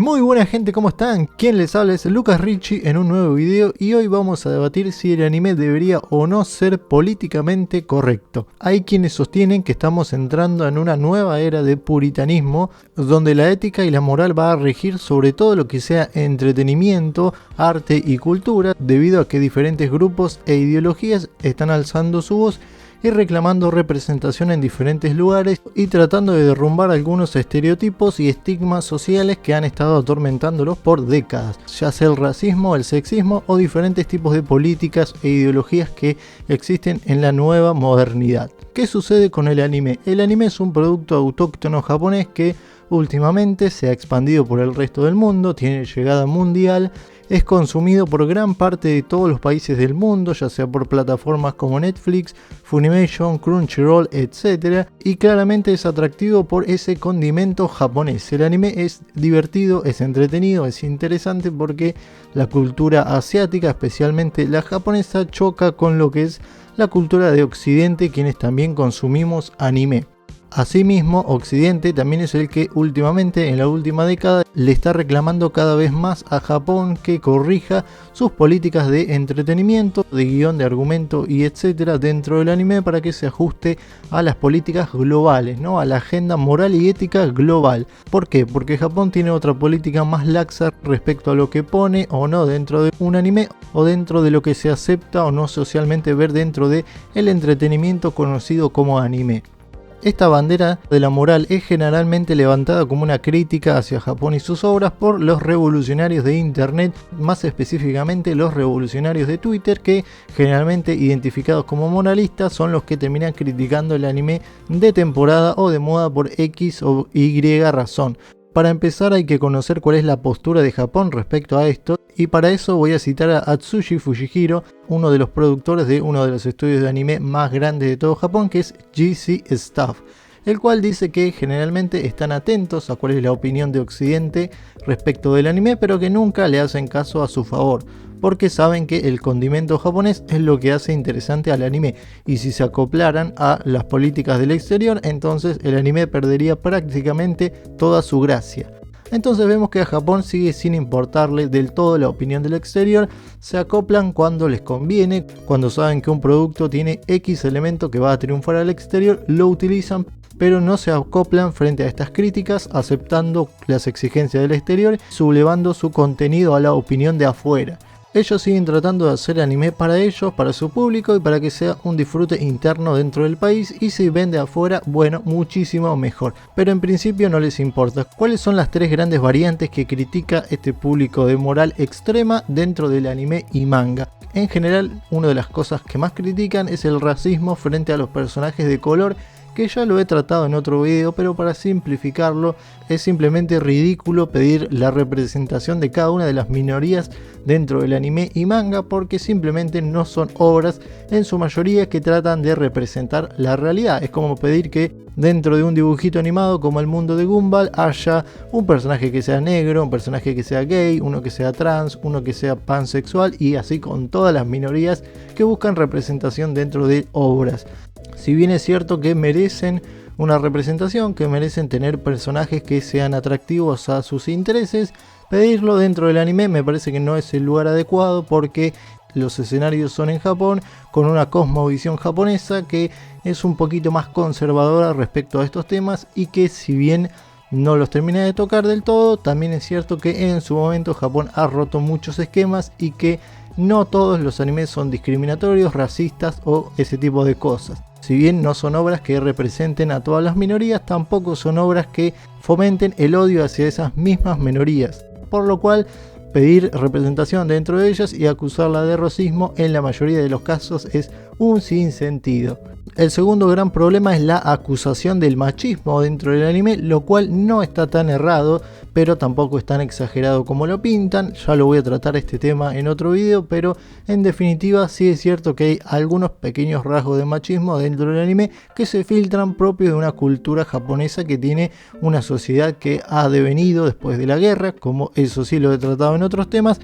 Muy buena gente, ¿cómo están? Quien les habla es Lucas Ricci en un nuevo video y hoy vamos a debatir si el anime debería o no ser políticamente correcto. Hay quienes sostienen que estamos entrando en una nueva era de puritanismo donde la ética y la moral va a regir sobre todo lo que sea entretenimiento, arte y cultura, debido a que diferentes grupos e ideologías están alzando su voz y reclamando representación en diferentes lugares y tratando de derrumbar algunos estereotipos y estigmas sociales que han estado atormentándolos por décadas, ya sea el racismo, el sexismo o diferentes tipos de políticas e ideologías que existen en la nueva modernidad. ¿Qué sucede con el anime? El anime es un producto autóctono japonés que últimamente se ha expandido por el resto del mundo, tiene llegada mundial, es consumido por gran parte de todos los países del mundo, ya sea por plataformas como Netflix, Funimation, Crunchyroll, etc. Y claramente es atractivo por ese condimento japonés. El anime es divertido, es entretenido, es interesante porque la cultura asiática, especialmente la japonesa, choca con lo que es la cultura de Occidente, quienes también consumimos anime. Asimismo, Occidente también es el que últimamente, en la última década, le está reclamando cada vez más a Japón que corrija sus políticas de entretenimiento, de guión, de argumento y etcétera dentro del anime para que se ajuste a las políticas globales, ¿no? A la agenda moral y ética global. ¿Por qué? Porque Japón tiene otra política más laxa respecto a lo que pone o no dentro de un anime o dentro de lo que se acepta o no socialmente ver dentro de el entretenimiento conocido como anime. Esta bandera de la moral es generalmente levantada como una crítica hacia Japón y sus obras por los revolucionarios de internet, más específicamente los revolucionarios de Twitter, que generalmente identificados como moralistas son los que terminan criticando el anime de temporada o de moda por X o Y razón. Para empezar hay que conocer cuál es la postura de Japón respecto a esto, y para eso voy a citar a Atsushi Fujihiro, uno de los productores de uno de los estudios de anime más grandes de todo Japón, que es GC Staff, el cual dice que generalmente están atentos a cuál es la opinión de Occidente respecto del anime, pero que nunca le hacen caso a su favor, porque saben que el condimento japonés es lo que hace interesante al anime, y si se acoplaran a las políticas del exterior, entonces el anime perdería prácticamente toda su gracia. Entonces vemos que a Japón sigue sin importarle del todo la opinión del exterior, se acoplan cuando les conviene, cuando saben que un producto tiene X elemento que va a triunfar al exterior, lo utilizan, pero no se acoplan frente a estas críticas, aceptando las exigencias del exterior, sublevando su contenido a la opinión de afuera. Ellos siguen tratando de hacer anime para ellos, para su público y para que sea un disfrute interno dentro del país, y si vende afuera, bueno, muchísimo mejor. Pero en principio no les importa. ¿Cuáles son las tres grandes variantes que critica este público de moral extrema dentro del anime y manga? En general, una de las cosas que más critican es el racismo frente a los personajes de color, que ya lo he tratado en otro video, pero para simplificarlo, es simplemente ridículo pedir la representación de cada una de las minorías dentro del anime y manga, porque simplemente no son obras en su mayoría que tratan de representar la realidad. Es como pedir que dentro de un dibujito animado como El Mundo de Gumball haya un personaje que sea negro, un personaje que sea gay, uno que sea trans, uno que sea pansexual, y así con todas las minorías que buscan representación dentro de obras. Si bien es cierto que merecen una representación, que merecen tener personajes que sean atractivos a sus intereses, pedirlo dentro del anime me parece que no es el lugar adecuado, porque los escenarios son en Japón, con una cosmovisión japonesa que es un poquito más conservadora respecto a estos temas, y que si bien no los termina de tocar del todo, también es cierto que en su momento Japón ha roto muchos esquemas y que no todos los animes son discriminatorios, racistas o ese tipo de cosas. Si bien no son obras que representen a todas las minorías, tampoco son obras que fomenten el odio hacia esas mismas minorías, por lo cual pedir representación dentro de ellas y acusarla de racismo en la mayoría de los casos es un sinsentido. El segundo gran problema es la acusación del machismo dentro del anime, lo cual no está tan errado, pero tampoco es tan exagerado como lo pintan. Ya lo voy a tratar este tema en otro video, pero en definitiva sí es cierto que hay algunos pequeños rasgos de machismo dentro del anime que se filtran propios de una cultura japonesa que tiene una sociedad que ha devenido después de la guerra, como eso sí lo he tratado en otros temas,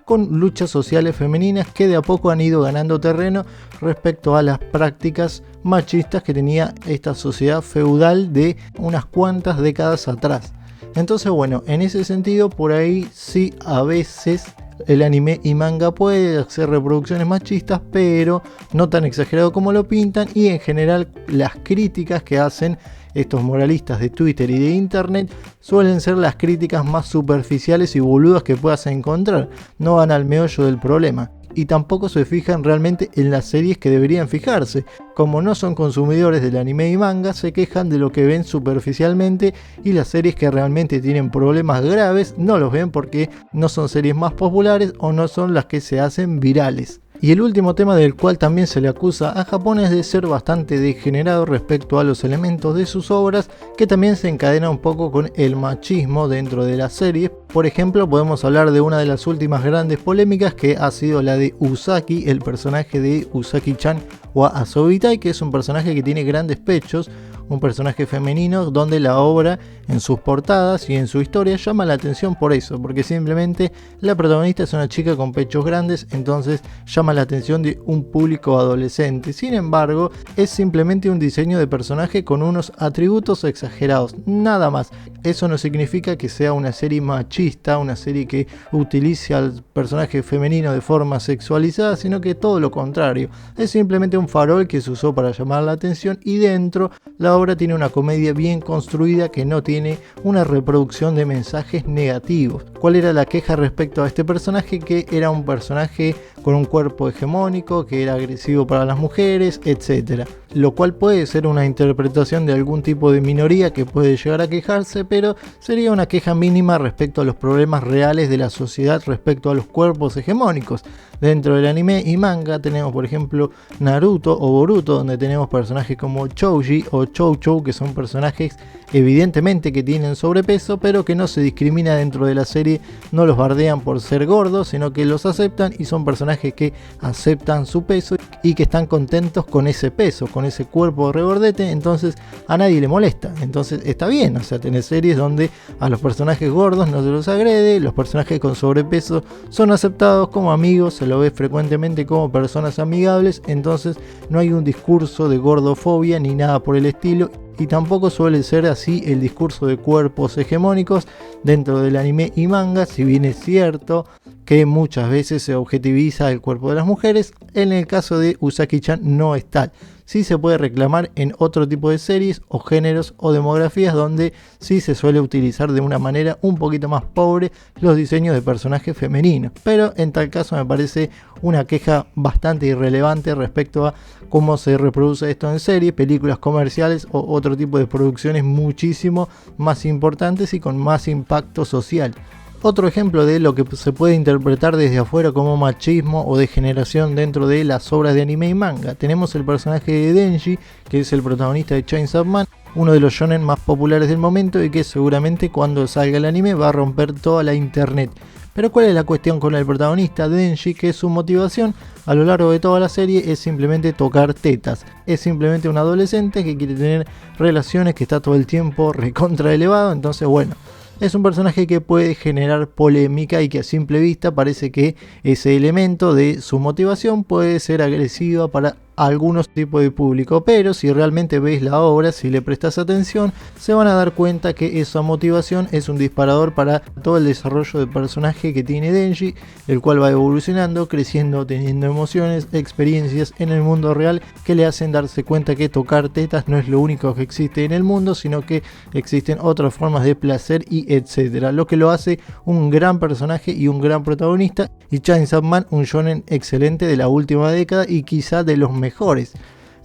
con luchas sociales femeninas que de a poco han ido ganando terreno respecto a las prácticas machistas que tenía esta sociedad feudal de unas cuantas décadas atrás. Entonces bueno, en ese sentido por ahí sí a veces el anime y manga puede hacer reproducciones machistas, pero no tan exagerado como lo pintan, y en general las críticas que hacen estos moralistas de Twitter y de internet suelen ser las críticas más superficiales y boludas que puedas encontrar, no van al meollo del problema. Y tampoco se fijan realmente en las series que deberían fijarse. Como no son consumidores del anime y manga, se quejan de lo que ven superficialmente, y las series que realmente tienen problemas graves no los ven porque no son series más populares o no son las que se hacen virales. Y el último tema del cual también se le acusa a Japón es de ser bastante degenerado respecto a los elementos de sus obras, que también se encadena un poco con el machismo dentro de las series. Por ejemplo, podemos hablar de una de las últimas grandes polémicas, que ha sido la de Usagi, el personaje de Usagi-chan o Asobitai, que es un personaje que tiene grandes pechos, un personaje femenino donde la obra en sus portadas y en su historia llama la atención por eso, porque simplemente la protagonista es una chica con pechos grandes, entonces llama la atención de un público adolescente. Sin embargo, es simplemente un diseño de personaje con unos atributos exagerados, nada más. Eso no significa que sea una serie machista, una serie que utilice al personaje femenino de forma sexualizada, sino que todo lo contrario. Es simplemente un farol que se usó para llamar la atención, y dentro la obra tiene una comedia bien construida que no tiene una reproducción de mensajes negativos. ¿Cuál era la queja respecto a este personaje? Que era un personaje con un cuerpo hegemónico, que era agresivo para las mujeres, etc. Lo cual puede ser una interpretación de algún tipo de minoría que puede llegar a quejarse, pero sería una queja mínima respecto a los problemas reales de la sociedad respecto a los cuerpos hegemónicos. Dentro del anime y manga tenemos por ejemplo Naruto o Boruto, donde tenemos personajes como Choji o Chou, que son personajes evidentemente que tienen sobrepeso, pero que no se discrimina dentro de la serie, no los bardean por ser gordos, sino que los aceptan, y son personajes que aceptan su peso y que están contentos con ese peso, con ese cuerpo regordete, entonces a nadie le molesta, entonces está bien. O sea, tenés series donde a los personajes gordos no se los agrede, los personajes con sobrepeso son aceptados como amigos, se lo ve frecuentemente como personas amigables, entonces no hay un discurso de gordofobia ni nada por el estilo. Y tampoco suele ser así el discurso de cuerpos hegemónicos dentro del anime y manga, si bien es cierto que muchas veces se objetiviza el cuerpo de las mujeres. En el caso de Usagi-chan no es tal. Sí se puede reclamar en otro tipo de series o géneros o demografías donde sí se suele utilizar de una manera un poquito más pobre los diseños de personajes femeninos, pero en tal caso me parece una queja bastante irrelevante respecto a cómo se reproduce esto en series, películas comerciales o otro tipo de producciones muchísimo más importantes y con más impacto social. Otro ejemplo de lo que se puede interpretar desde afuera como machismo o degeneración dentro de las obras de anime y manga. Tenemos el personaje de Denji, que es el protagonista de Chainsaw Man, uno de los shonen más populares del momento y que seguramente cuando salga el anime va a romper toda la internet. Pero ¿cuál es la cuestión con el protagonista Denji? Que su motivación a lo largo de toda la serie es simplemente tocar tetas. Es simplemente un adolescente que quiere tener relaciones, que está todo el tiempo recontra elevado, entonces bueno. Es un personaje que puede generar polémica y que a simple vista parece que ese elemento de su motivación puede ser agresiva para algunos tipos de público, pero si realmente ves la obra, si le prestas atención, se van a dar cuenta que esa motivación es un disparador para todo el desarrollo de personaje que tiene Denji, el cual va evolucionando, creciendo, teniendo emociones, experiencias en el mundo real que le hacen darse cuenta que tocar tetas no es lo único que existe en el mundo, sino que existen otras formas de placer y etcétera, lo que lo hace un gran personaje y un gran protagonista, y Chainsaw Man un shonen excelente de la última década y quizá de los mejores.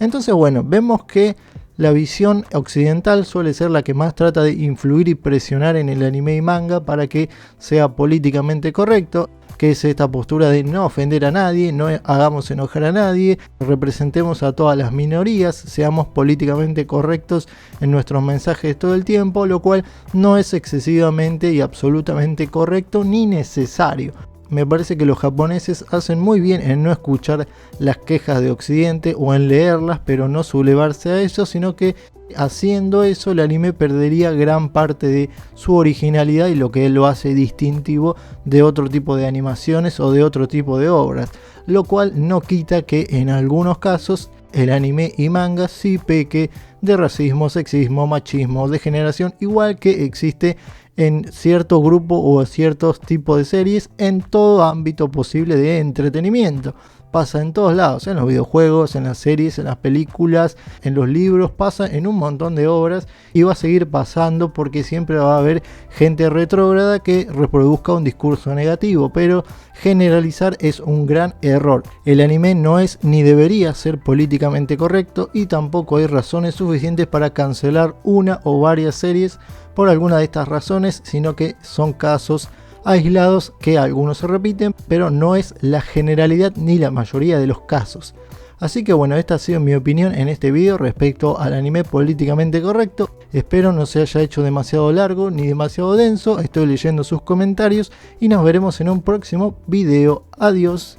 Entonces bueno, vemos que la visión occidental suele ser la que más trata de influir y presionar en el anime y manga para que sea políticamente correcto, que es esta postura de no ofender a nadie, no hagamos enojar a nadie, representemos a todas las minorías, seamos políticamente correctos en nuestros mensajes todo el tiempo, lo cual no es excesivamente y absolutamente correcto ni necesario. Me parece que los japoneses hacen muy bien en no escuchar las quejas de Occidente o en leerlas, pero no sublevarse a eso, sino que haciendo eso el anime perdería gran parte de su originalidad y lo que lo hace distintivo de otro tipo de animaciones o de otro tipo de obras, lo cual no quita que en algunos casos el anime y manga sí peque de racismo, sexismo, machismo, degeneración, igual que existe en cierto grupo o a ciertos tipos de series en todo ámbito posible de entretenimiento. Pasa en todos lados, en los videojuegos, en las series, en las películas, en los libros, pasa en un montón de obras y va a seguir pasando porque siempre va a haber gente retrógrada que reproduzca un discurso negativo, pero generalizar es un gran error. El anime no es ni debería ser políticamente correcto y tampoco hay razones suficientes para cancelar una o varias series por alguna de estas razones, sino que son casos aislados que algunos se repiten, pero no es la generalidad ni la mayoría de los casos. Así que bueno, esta ha sido mi opinión en este video respecto al anime políticamente correcto. Espero no se haya hecho demasiado largo ni demasiado denso. Estoy leyendo sus comentarios y nos veremos en un próximo video. Adiós.